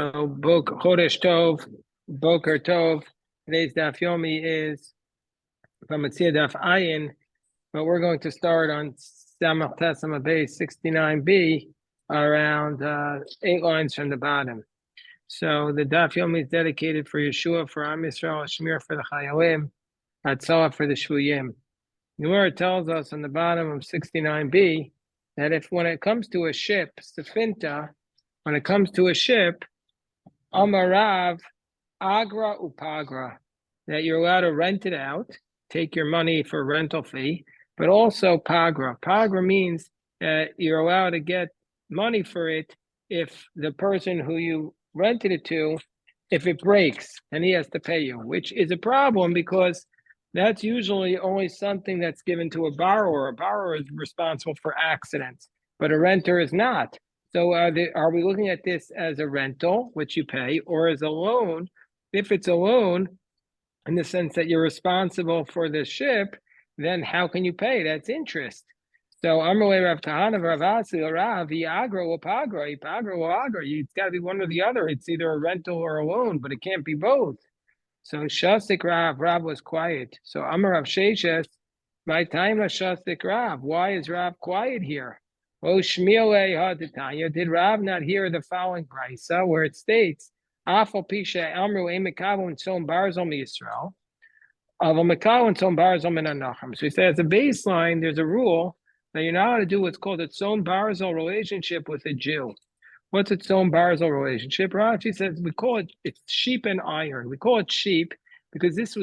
Chodesh Tov, Boker Tov. Today's Daf Yomi is from Metzia Daf Ayin, but we're going to start on Samach Tesama base 69b, around 8 lines from the bottom. So the Daf Yomi is dedicated for Yeshua, for Am Yisrael, Shmir for the Chayalim, Hatzalah for the Shvuyim. The Gemara tells us on the bottom of 69b that when it comes to a ship, Sefinta, when it comes to a ship, Amarav, Agra Upagra, that you're allowed to rent it out, take your money for a rental fee, but also Pagra. Pagra means that you're allowed to get money for it if the person who you rented it to, if it breaks, and he has to pay you, which is a problem because that's usually only something that's given to a borrower. A borrower is responsible for accidents, but a renter is not. So are we looking at this as a rental, which you pay, or as a loan? If it's a loan, in the sense that you're responsible for the ship, then how can you pay? That's interest. So Amalei Rav Tahana Rav Asi Rav Agra or Pagra, Pagra or Agra. It's got to be one or the other. It's either a rental or a loan, but it can't be both. So Shastik Rav was quiet. So Amar Rav Sheshes, my time was Shastik Rav. Why is Rav quiet here? Oh, Shmiele Haditanya, did Rav not hear the following brisa where it states, Afal Pisha Amru Emekavu and Son Barzom Yisrael, Avamakav and Son Barzom and Anacham. So he says, as a baseline, there's a rule that you're not allowed to do what's called a Son Barzol relationship with a Jew. What's its own Barzol relationship? Rashi says we call it's sheep and iron. We call it sheep because this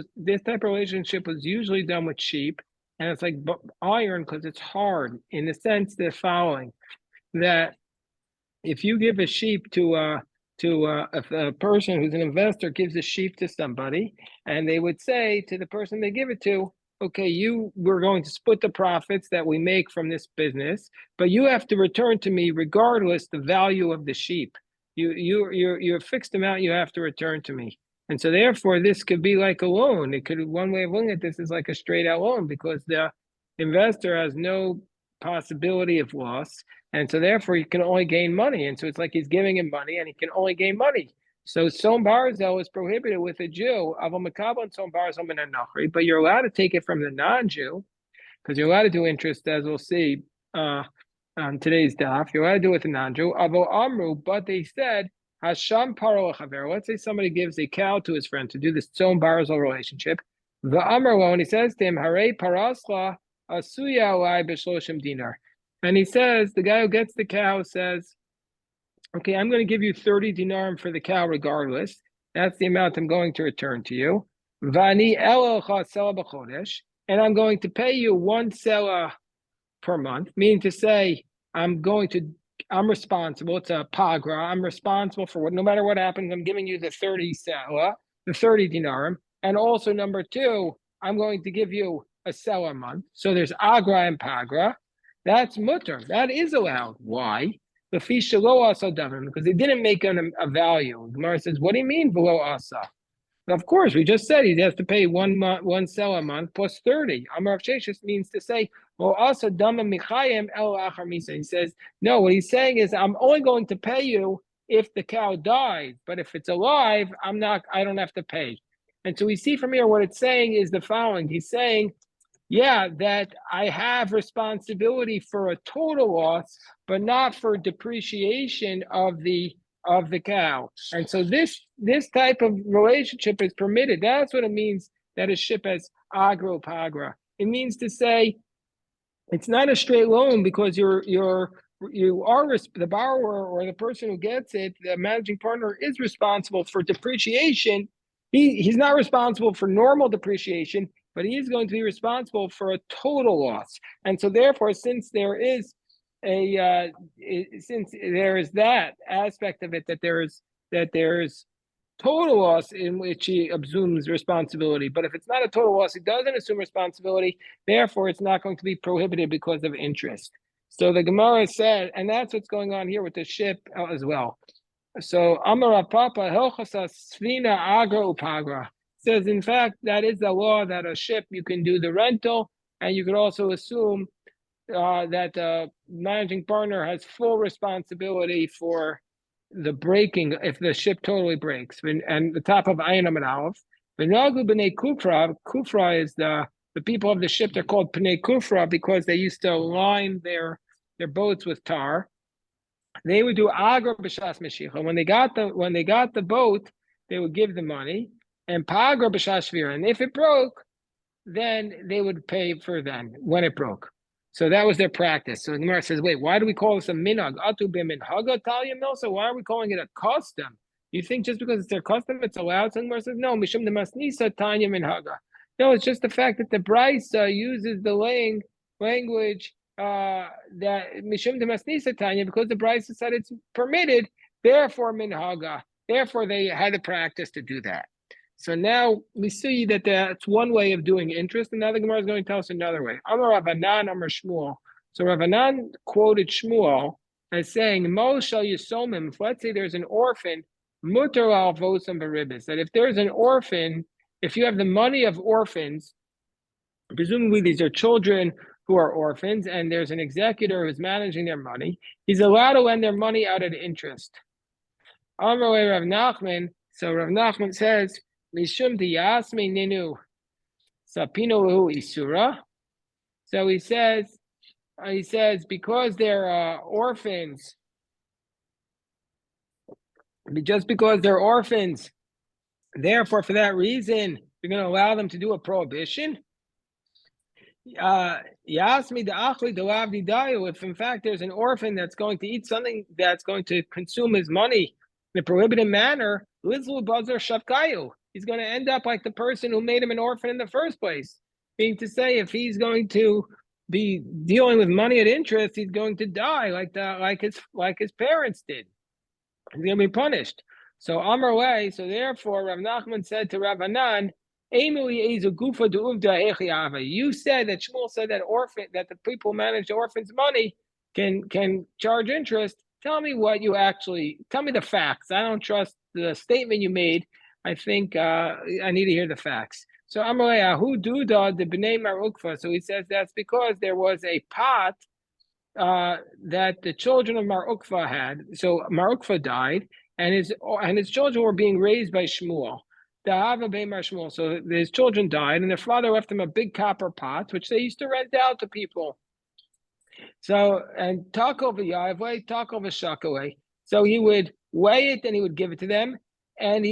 type of relationship was usually done with sheep, and it's like iron because it's hard in the sense the following, that if you give a sheep to a person who's an investor gives a sheep to somebody, and they would say to the person they give it to, okay, we're going to split the profits that we make from this business, but you have to return to me regardless the value of the sheep. You're fixed amount you have to return to me. And so therefore this could be like a loan. One way of looking at this is like a straight out loan because the investor has no possibility of loss. And so therefore he can only gain money. And so it's like he's giving him money and he can only gain money. So Som Barzel is prohibited with a Jew, and Som Barzel min Nachri, but you're allowed to take it from the non-Jew, because you're allowed to do interest, as we'll see on today's daf. You're allowed to do it with a non-Jew. Avo Amru, but they said, Hasham Paro Chaver. Let's say somebody gives a cow to his friend to do this Som Barzel relationship. The Amru, when he says to him, Hare Parasla Asuya Alai B'Shloshim Dinar. And he says, the guy who gets the cow says, okay, I'm going to give you 30 dinarim for the cow regardless. That's the amount I'm going to return to you. Vani elocha sela b'chodesh, and I'm going to pay you 1 sela per month, meaning to say I'm responsible. It's a pagra. I'm responsible for no matter what happens, I'm giving you the 30 sela, the 30 dinarim. And also number 2, I'm going to give you a sela a month. So there's agra and pagra. That's mutter. That is allowed. Why? Because they didn't make a value. Gemara says, what do you mean below asa? Of course, we just said he has to pay 1 sell a month plus 30. Amar of Sheshis means to say, well, asa dama michayim el achar misa. He says, no, what he's saying is, I'm only going to pay you if the cow dies, but if it's alive, I don't have to pay. And so we see from here what it's saying is the following. He's saying, yeah, that I have responsibility for a total loss, but not for depreciation of the cow. And so this type of relationship is permitted. That's what it means that a ship has agro pagra. It means to say it's not a straight loan because you are the borrower or the person who gets it, the managing partner is responsible for depreciation. He's not responsible for normal depreciation, but he is going to be responsible for a total loss. And so therefore, since there is that aspect of it, that there's total loss in which he assumes responsibility. But if it's not a total loss, he doesn't assume responsibility. Therefore, it's not going to be prohibited because of interest. So the Gemara said, and that's what's going on here with the ship as well. So Amar Papa Hilchasa Svina Agra Upagra says, in fact, that is the law that a ship you can do the rental, and you could also assume that the managing partner has full responsibility for the breaking, if the ship totally breaks, and the top of Ayin and Aleph. V'nagu b'nei Kufra. Kufra is the people of the ship. They're called Pnei Kufra because they used to line their boats with tar. They would do agra b'shas meshicha. When they got the boat, they would give the money, and pagra b'shas shvira. And if it broke, then they would pay for when it broke. So that was their practice. So the Gemara says, wait, why do we call this a minhag? Atu b'minhaga talia milsa. Why are we calling it a custom? You think just because it's their custom, it's allowed? So the Gemara says, no, mishum demasnisa tanya minhaga. No, it's just the fact that the Brisa uses the language that mishum demasnisa tanya, because the Brisa said it's permitted, therefore minhaga. Therefore they had a practice to do that. So now we see that that's one way of doing interest, and now the Gemara is going to tell us another way. Amar Ravanan, Amar Shmuel. So Ravanan quoted Shmuel as saying, Mo shall yisomim. If let's say there's an orphan, mutar al vosam baribis. That if there's an orphan, if you have the money of orphans, presumably these are children who are orphans, and there's an executor who's managing their money, he's allowed to lend their money out at interest. Amar Rav Nachman. So Rav Nachman says, Mishum diyasme ninu sapino lahu isura. So he says because they're orphans, just because they're orphans, therefore for that reason you're going to allow them to do a prohibition. Yasmi da'achli delavdi dayu. If in fact there's an orphan that's going to eat something that's going to consume his money in a prohibited manner, lizlu bazar shavkayu. He's going to end up like the person who made him an orphan in the first place. Meaning to say, if he's going to be dealing with money at interest, he's going to die like his parents did. He's going to be punished. So Amar way. So therefore, Rav Nachman said to Rav Hanan, you said that Shmuel said that the people who manage the orphans' money can charge interest. Tell me tell me the facts. I don't trust the statement you made. I think I need to hear the facts. So Amaleyahu Duda the Bnei Mar Ukva. So he says that's because there was a pot that the children of Mar Ukva had. So Mar Ukva died, and his children were being raised by Shmuel. So his children died, and their father left them a big copper pot, which they used to rent out to people. So and Takov Yavway, Takov Shakaway. So he would weigh it, and he would give it to them, and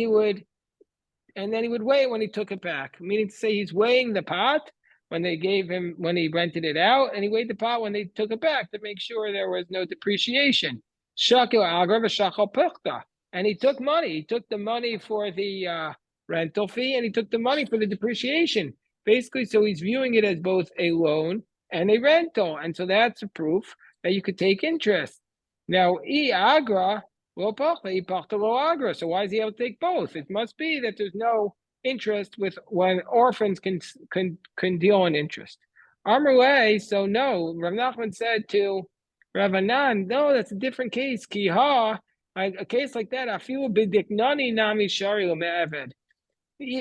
then he would weigh it when he took it back. Meaning to say he's weighing the pot when he rented it out, and he weighed the pot when they took it back to make sure there was no depreciation. And he took money. He took the money for the rental fee, and he took the money for the depreciation. Basically, so he's viewing it as both a loan and a rental. And so that's a proof that you could take interest. Now, agra. So why is he able to take both? It must be that there's no interest with when orphans can deal in interest. Amrulay, so no. Rav Nachman said to Rav Hanan, no, that's a different case. Kiha, a case like that, afilu b'diknani nami shari l'me'eved.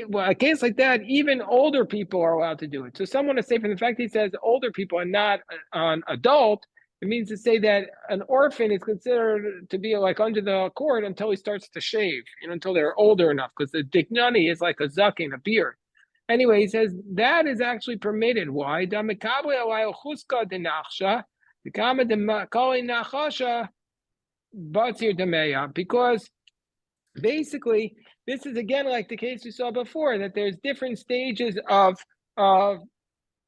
Well, a case like that, even older people are allowed to do it. So someone is saying, from the fact he says older people are not an adult, it means to say that an orphan is considered to be like under the cord until he starts to shave, until they're older enough, because the diknani is like a zakin, a beard. Anyway, he says that is actually permitted. Why? Because basically, this is again like the case we saw before, that there's different stages of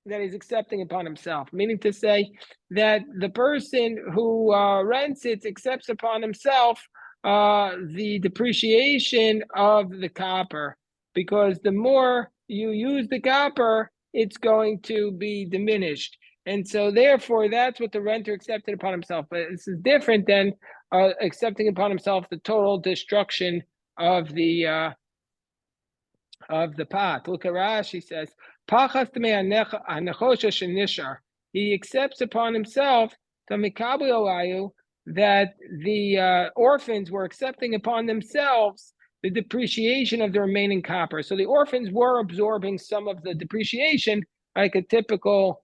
that he's accepting upon himself, meaning to say that the person who rents it accepts upon himself the depreciation of the copper, because the more you use the copper, it's going to be diminished. And so therefore, that's what the renter accepted upon himself. But this is different than accepting upon himself the total destruction of the pot. Look at Rashi says, he accepts upon himself that the orphans were accepting upon themselves the depreciation of the remaining copper. So the orphans were absorbing some of the depreciation, like a typical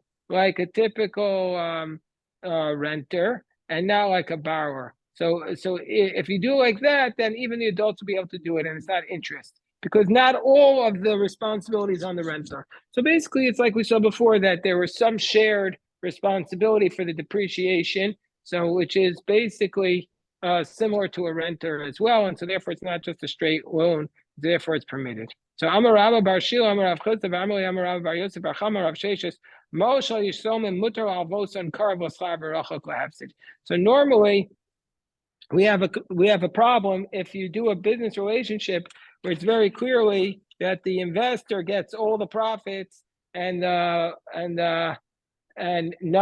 renter, and not like a borrower. So if you do like that, then even the adults will be able to do it, and it's not interest because not all of the responsibilities on the renter. So basically, it's like we saw before that there was some shared responsibility for the depreciation, so which is basically similar to a renter as well, and so therefore it's not just a straight loan. Therefore, it's permitted. So Amar Rabba Bar Shila, Amar Rav Chutz, Amar Rabba Bar Yosef, Bar Chama, Rav Sheshes, Moshel Yishomim Mutar Al Vosan Kar V'Schar V'Rachel Lahafsid. So normally we have a problem if you do a business relationship where it's very clearly that the investor gets all the profits and none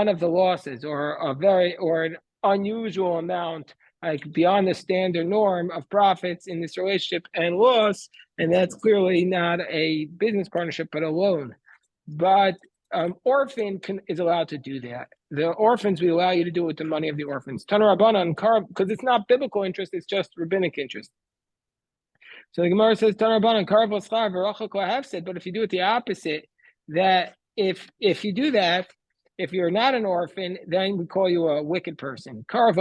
of the losses, or an unusual amount, like beyond the standard norm of profits in this relationship and loss, and that's clearly not a business partnership but a loan. But orphan is allowed to do that. The orphans, we allow you to do it with the money of the orphans. Tana Rabbanan, because it's not biblical interest, it's just rabbinic interest. So the Gemara says, Tana Rabbanan, but if you do it the opposite, that if you do that, if you're not an orphan, then we call you a wicked person. But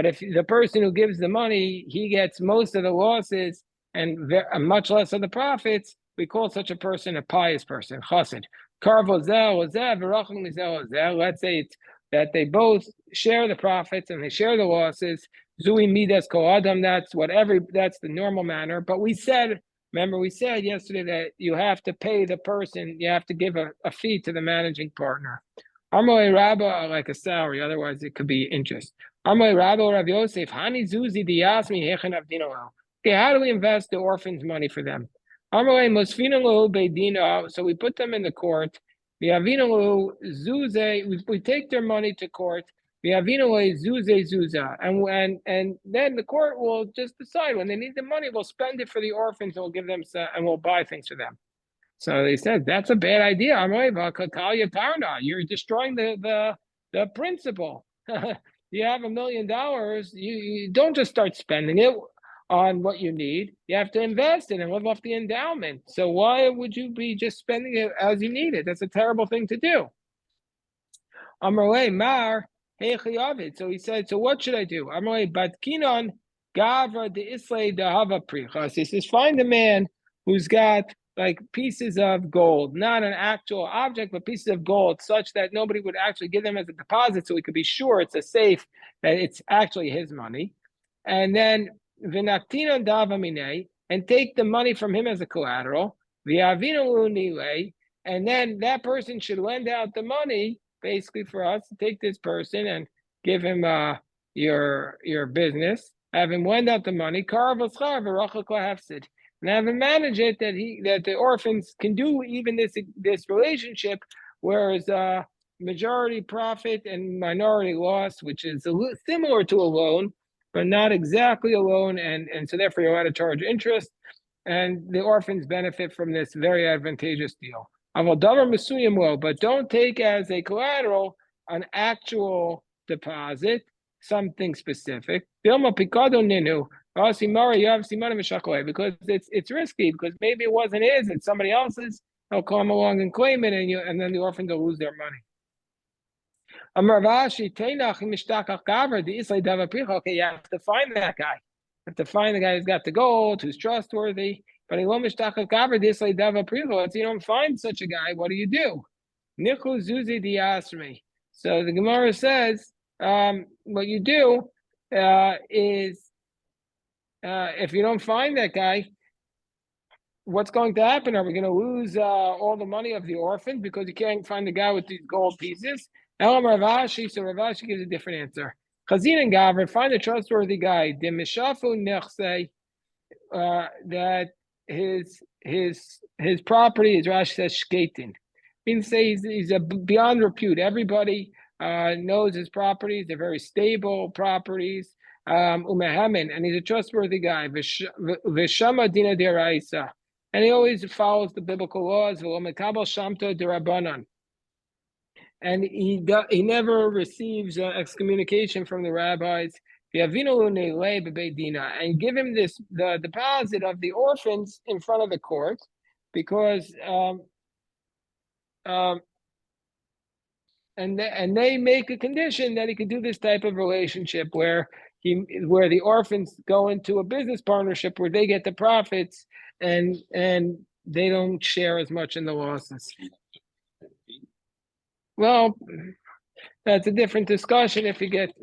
if the person who gives the money, he gets most of the losses and much less of the profits, we call such a person a pious person, chassid. Let's say it's that they both share the profits and they share the losses. Zui midas kol adam. That's the normal manner. But we said yesterday that you have to pay the person. You have to give a fee to the managing partner. Amalei Rabba, like a salary. Otherwise, it could be interest. Amalei Rabba Rav Yosef Hani Zuzi Diasmi Hechen Avdino. Okay, how do we invest the orphans' money for them? So we put them in the court. We take their money to court. And then the court will just decide when they need the money, we'll spend it for the orphans, and we'll give them and we'll buy things for them. So they said that's a bad idea. You're destroying the principle. You have $1 million. You don't just start spending it on what you need. You have to invest it and live off the endowment. So why would you be just spending it as you need it? That's a terrible thing to do. Amarle Mar Hechiyavid. So he said, so what should I do? Amarle Batkinon Gavra de Islay Dahava Prichas. He says, find a man who's got like pieces of gold, not an actual object, but pieces of gold, such that nobody would actually give them as a deposit, so we could be sure it's a safe, that it's actually his money. And then Vinaktinon Davamine, and take the money from him as a collateral. And then that person should lend out the money basically for us to take this person and give him your business, have him lend out the money, and have him manage it that the orphans can do even this relationship, whereas majority profit and minority loss, which is similar to a loan, but not exactly a loan, and so therefore you're allowed to charge interest, and the orphans benefit from this very advantageous deal. But don't take as a collateral an actual deposit, something specific. Because it's risky, because maybe it wasn't his, it's somebody else's. He'll come along and claim it, and then the orphans will lose their money. Okay, you have to find that guy. You have to find the guy who's got the gold, who's trustworthy. But you don't find such a guy, what do you do? So the Gemara says, what you do is, if you don't find that guy, what's going to happen? Are we going to lose all the money of the orphan because you can't find the guy with these gold pieces? Elam Ravashi, so Ravashi gives a different answer. Chazin and Gavra, find a trustworthy guy. That his property is, Rashi says, shketin. Means say he's a beyond repute. Everybody knows his properties. They're very stable properties. And he's a trustworthy guy. V'shama dina deraisa, and he always follows the biblical laws. V'lomekabel shamto derabanan, and he never receives excommunication from the rabbis. And give him the deposit of the orphans in front of the court, because and they make a condition that he could do this type of relationship where the orphans go into a business partnership where they get the profits and they don't share as much in the losses. Well, that's a different discussion. If you get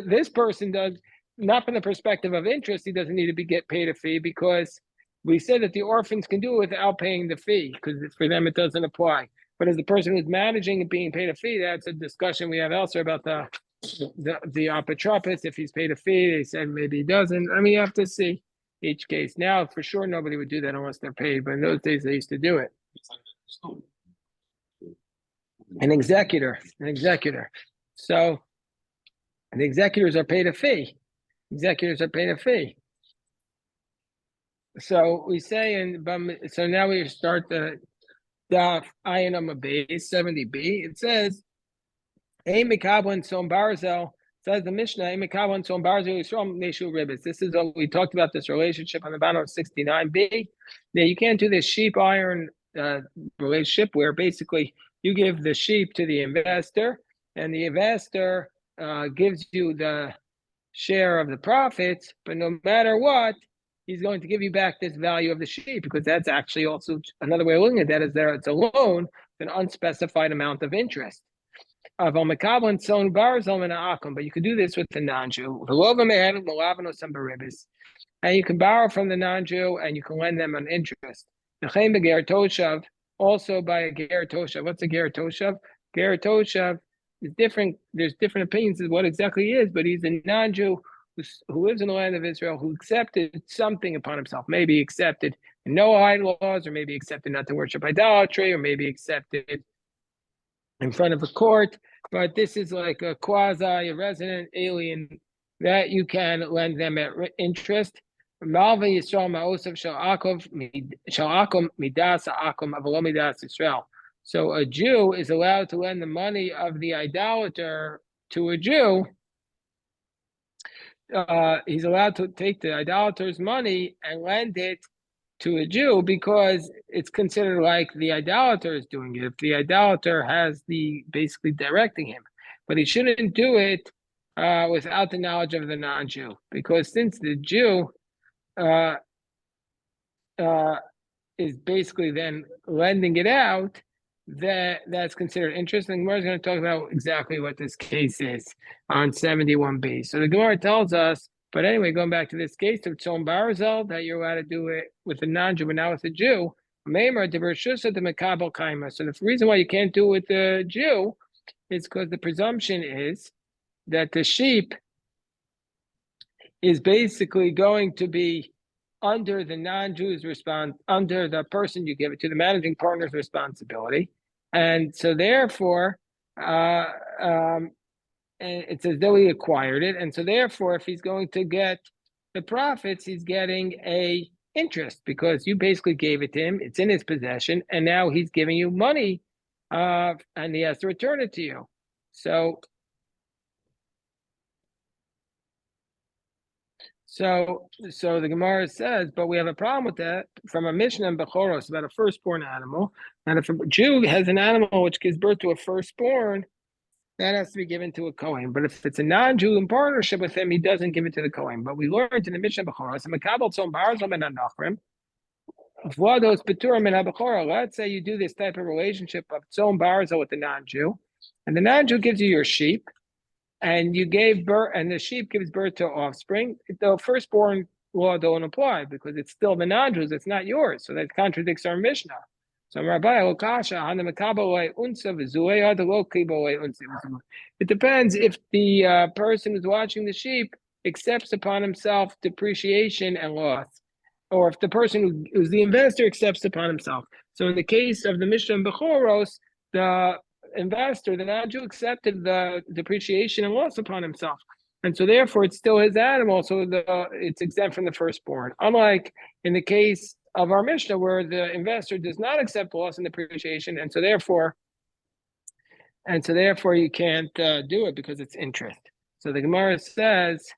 this person does not from the perspective of interest. He doesn't need to get paid a fee because we said that the orphans can do it without paying the fee because for them it doesn't apply. But as the person who's managing and being paid a fee, that's a discussion we have elsewhere about the apotropos. If he's paid a fee, they said maybe he doesn't. I mean, you have to see each case. Now, for sure, nobody would do that unless they're paid. But in those days, they used to do it. An executor. So the executors are paid a fee. So we say, so now we start the Daf Ayin Amud Beis 70b. It says, "Ein mekablan son barzel." Says the Mishnah, "Ein mekablan son barzel yisrom neshu ribbis." This is what we talked about. This relationship on the bottom of 69b. Now you can't do this sheep iron relationship where basically you give the sheep to the investor, and the investor gives you the share of the profits, but no matter what, he's going to give you back this value of the sheep because that's actually also another way of looking at that is it's a loan, an unspecified amount of interest. But you could do this with the non-Jew. And you can borrow from the non-Jew and you can lend them on interest. Also by a ger toshav. What's a ger toshav? Ger toshav is different. There's different opinions of what exactly he is, but he's a non-Jew who lives in the land of Israel, who accepted something upon himself. Maybe accepted no idol laws, or maybe accepted not to worship idolatry, or maybe accepted in front of a court. But this is like a quasi-resident alien that you can lend them at interest. Malva Yisrael Ma'osav Shalakom Midas Akom Avalo Midas Yisrael. So a Jew is allowed to lend the money of the idolater to a Jew. He's allowed to take the idolater's money and lend it to a Jew because it's considered like the idolater is doing it. If the idolater has basically directing him, but he shouldn't do it without the knowledge of the non-Jew, because since the Jew is basically then lending it out, that's considered interest. And Gemara is going to talk about exactly what this case is on 71b. So the Gemara tells us, but anyway, going back to this case of Tzom Barzel, that you're allowed to do it with a non-Jew, but now with a Jew. So the reason why you can't do it with the Jew is because the presumption is that the sheep is basically going to be under the non-Jew's under the person you give it to, the managing partner's responsibility. And so therefore, and it's as though he acquired it. And so therefore, if he's going to get the profits, he's getting a interest because you basically gave it to him. It's in his possession. And now he's giving you money and he has to return it to you. So the Gemara says, but we have a problem with that from a Mishnah in Bechoros about a firstborn animal. And if a Jew has an animal which gives birth to a firstborn, that has to be given to a Kohen. But if it's a non-Jew in partnership with him, he doesn't give it to the Kohen. But we learned in the Mishnah Bechoros, let's say you do this type of relationship of Tzom Barzo with the non-Jew, and the non-Jew gives you your sheep, and you gave birth, and the sheep gives birth to offspring, the firstborn law don't apply because it's still the non-Jews, it's not yours. So that contradicts our Mishnah. So it depends if the person who's watching the sheep accepts upon himself depreciation and loss, or if the person who's the investor accepts upon himself. So in the case of the Mishnah in Bechoros, the investor, the non-Jew, accepted the depreciation and loss upon himself. And so therefore it's still his animal, so it's exempt from the firstborn. Unlike in the case of our Mishnah where the investor does not accept loss and depreciation, and so therefore you can't do it because it's interest. So the Gemara says,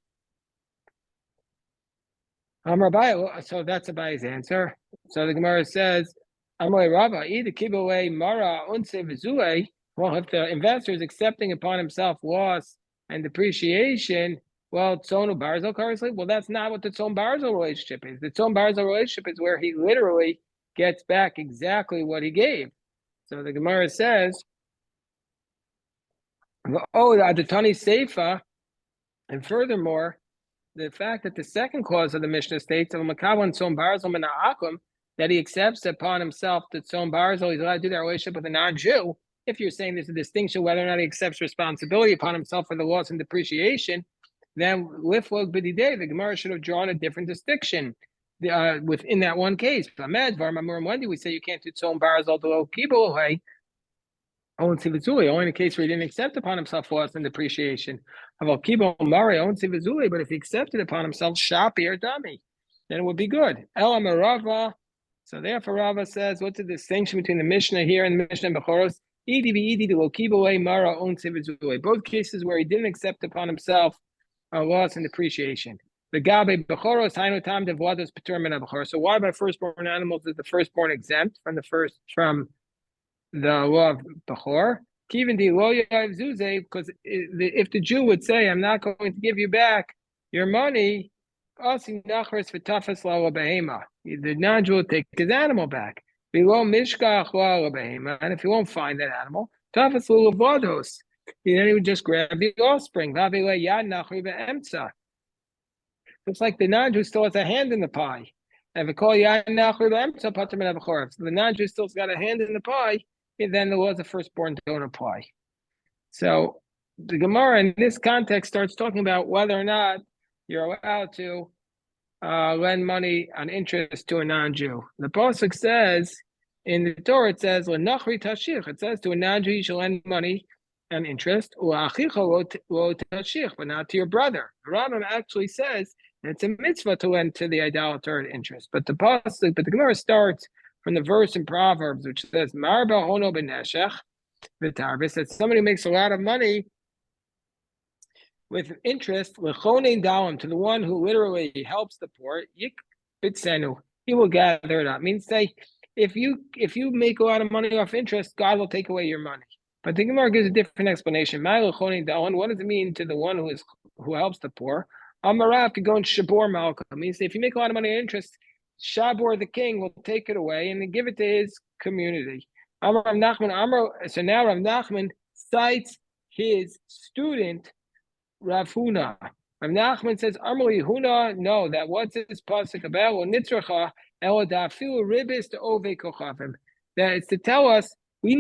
so that's Abaye's answer. So the Gemara says, Amoi Rava, either Kibaway Mara Unse Vizue. Well, if the investor is accepting upon himself loss and depreciation, well, Tzonu Barzel currently, well, that's not what the Tzon Barzel relationship is. The Tzon Barzel relationship is where he literally gets back exactly what he gave. So the Gemara says, oh, the Tani Seifa, and furthermore, the fact that the second clause of the Mishnah states of Makawan Tzon Barzel Mena'akum, that he accepts upon himself that Tzon Barzel, he's allowed to do that relationship with a non-Jew. If you're saying there's a distinction whether or not he accepts responsibility upon himself for the loss and depreciation, then Liflog B'didei, the Gemara should have drawn a different distinction within that one case. When do we say you can't do Tzon Barzel Delo Kibolohei? Only in the case where he didn't accept upon himself loss and depreciation. But if he accepted upon himself shapi or dummy, then it would be good. So therefore Rava says, what's the distinction between the Mishnah here and the Mishnah in Bechoros? Both cases where he didn't accept upon himself loss and depreciation. The Gabe Bechoros, Hainu Tam Devlados Petur Min Bechoros. So why by firstborn animals is the firstborn exempt from the law of Bechor? Because if the Jew would say, I'm not going to give you back your money, the non-Jew will take his animal back. And if he won't find that animal, then he would just grab the offspring. It's like the non-Jew still has a hand in the pie. So the non-Jew still got a hand in the pie, then the laws of firstborn don't apply. So the Gemara in this context starts talking about whether or not you're allowed to lend money on interest to a non-Jew. The pasuk says in the Torah, it says "L'nachri tashich." It says to a non-Jew you shall lend money on interest, but not to your brother. The Rambam actually says that it's a mitzvah to lend to the idolater at interest. But the Gemara starts from the verse in Proverbs, which says "Marba hono beneshech v'tarbis," that somebody makes a lot of money with interest, l'chonein dalam, to the one who literally helps the poor, yik bitsenu, he will gather it up. Means say, if you make a lot of money off interest, God will take away your money. But the Gemara gives a different explanation. L'chonein dalam, what does it mean to the one who helps the poor? Amarav could go and shabor malka. Means if you make a lot of money on interest, Shabor the king will take it away and give it to his community. So now Rav Nachman cites his student Rav Huna. Rav Nachman says, Amri Huna, no, that what's this pasuk about? Nitzracha elo dafilu ribis to ove kochavim. That it's to tell us we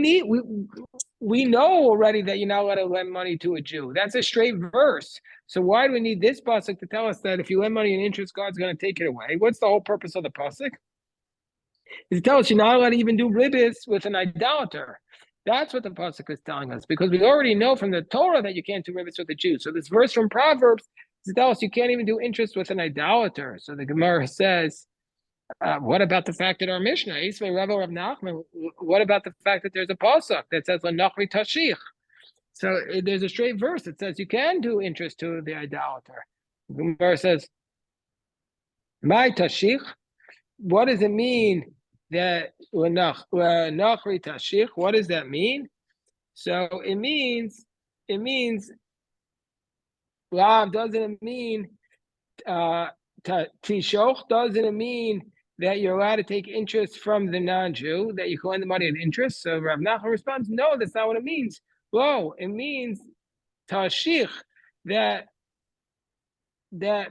know already that you're not allowed to lend money to a Jew. That's a straight verse. So why do we need this pasuk to tell us that if you lend money in interest, God's going to take it away? What's the whole purpose of the pasuk? Is to tell us you're not allowed to even do ribis with an idolater. That's what the pasuk is telling us, because we already know from the Torah that you can't do ribis with the Jews. So this verse from Proverbs is to tell us you can't even do interest with an idolater. So the Gemara says, what about the fact that our Mishnah, Rav Nachman, what about the fact that there's a pasuk that says "L'nachri tashich"? So there's a straight verse that says you can do interest to the idolater. The Gemara says, "My tashich." What does it mean that "L'nachri tashich"? What does that mean? So it means Lav. Doesn't it mean tishoch? Doesn't it mean that you're allowed to take interest from the non-Jew, that you can lend the money in interest? So Rav Nachman responds, no, that's not what it means. Well, it means tashich, that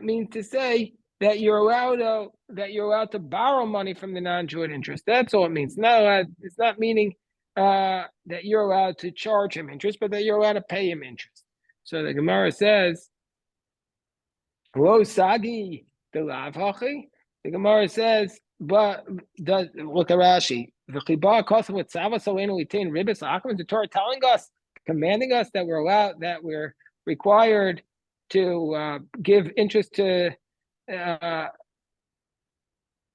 means to say that you're allowed to borrow money from the non-Jew at interest. That's all it means. It's not meaning that you're allowed to charge him interest, but that you're allowed to pay him interest. So the Gemara says, Lo sagi the lav hachi. The Gemara says, but look at Rashi. The Torah telling us, commanding us that we're required to give interest to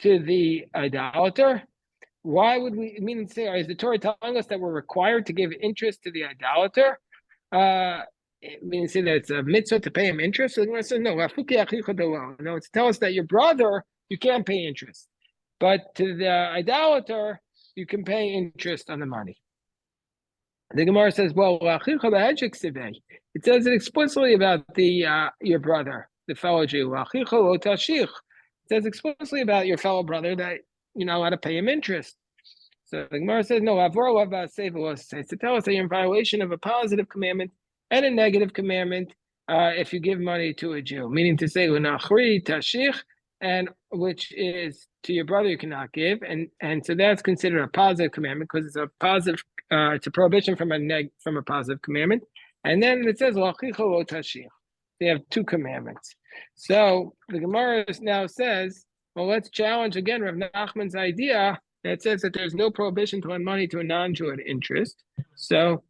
the idolater. Why would we say? Is the Torah telling us that we're required to give interest to the idolater? Say that it's a mitzvah to pay him interest. So the Gemara says no. No, it's to tell us that your brother you can't pay interest, but to the idolater you can pay interest on the money. The Gemara says, well, it says it explicitly about your brother, the fellow Jew. It says explicitly about your fellow brother that you're not allowed to pay him interest. So the Gemara says, no, to tell us that you're in violation of a positive commandment and a negative commandment if you give money to a Jew, meaning to say, and which is to your brother you cannot give, and so that's considered a positive commandment because it's a positive, it's a prohibition from a positive commandment, and then it says they have two commandments. So the Gemara now says, well, let's challenge again Rav Nachman's idea that says that there's no prohibition to lend money to a non-Jew at interest. So